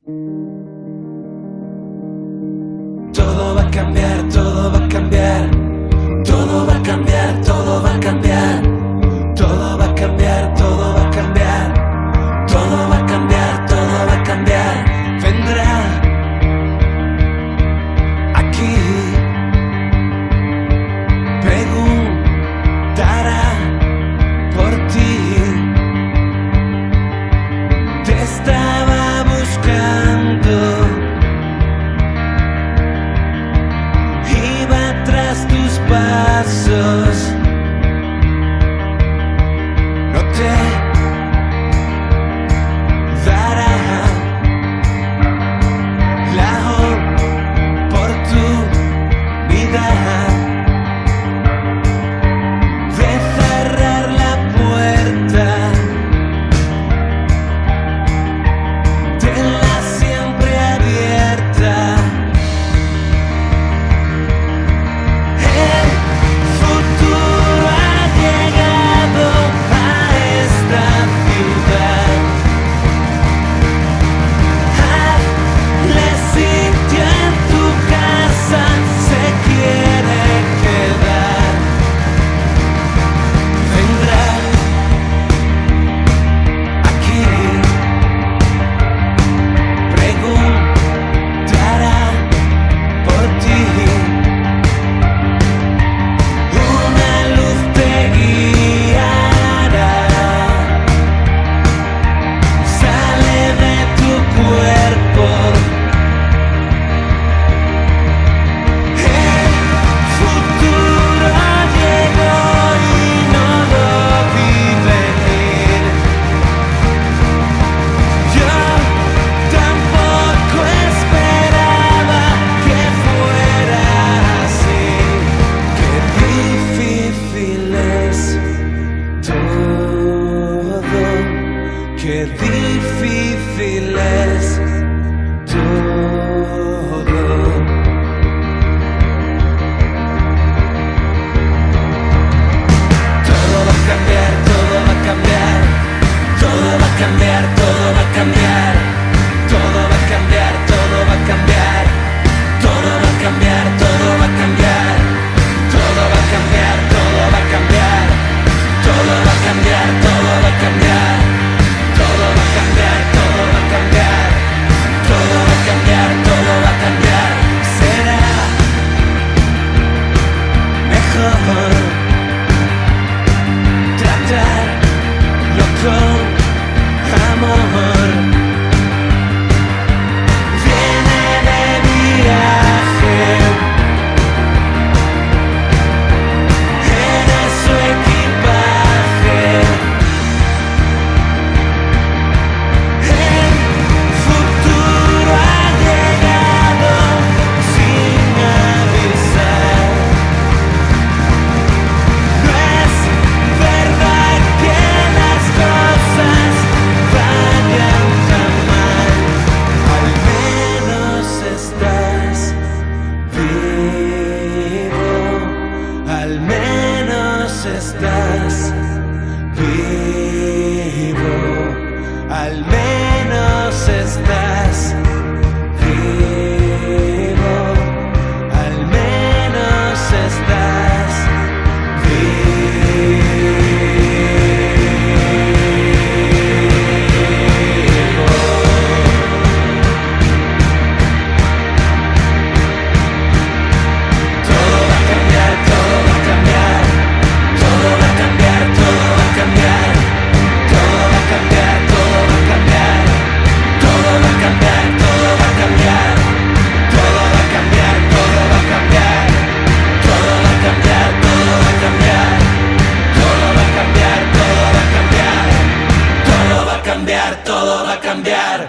Todo va a cambiar, todo va a cambiar. Todo va a cambiar, todo va a cambiar. Todo va a cambiar, todo va a cambiar. Todo va a cambiar, todo va a cambiar. Vendrá aquí, preguntará por ti. Te estaba buscando, iba tras tus pasos. No te dará la oportunidad de cerrar la puerta, tenla siempre abierta. El futuro ha llegado a esta ciudad. Hazle sitio en tu casa, se quiere quedar. Vendrá aquí, preguntará por ti. Una luz te guiará, sale de tu cuerpo. El futuro llegó y no lo vi venir. Yo tampoco esperaba que fuera así. Qué difícil es todo, qué difícil es todo. Todo va a cambiar, todo va a cambiar. Todo va a cambiar, todo va a cambiar. Todo va a cambiar, todo va a cambiar. Todo va a cambiar, todo va a cambiar. Todo va a cambiar, todo va a cambiar. Todo va a cambiar, todo va a cambiar. Todo va a cambiar, todo va a cambiar. Todo va a cambiar, todo va a cambiar. Será mejor tratarlo con amor. Viene de viaje en su equipaje. El futuro ha llegado sin avisar. No es verdad que las cosas vayan tan mal. Al menos estás vivo. Al menos estás vivo. Al menos estás vivo. Al menos estás vivo. Todo va a cambiar, todo va a cambiar. Todo va a cambiar, todo va a cambiar. Todo va a cambiar, todo va a cambiar. Todo va a cambiar, todo va a cambiar. Todo va a cambiar, todo va a cambiar. Todo va a cambiar, todo va a cambiar. Todo va a cambiar, todo va a cambiar. Todo va a cambiar, todo va a cambiar.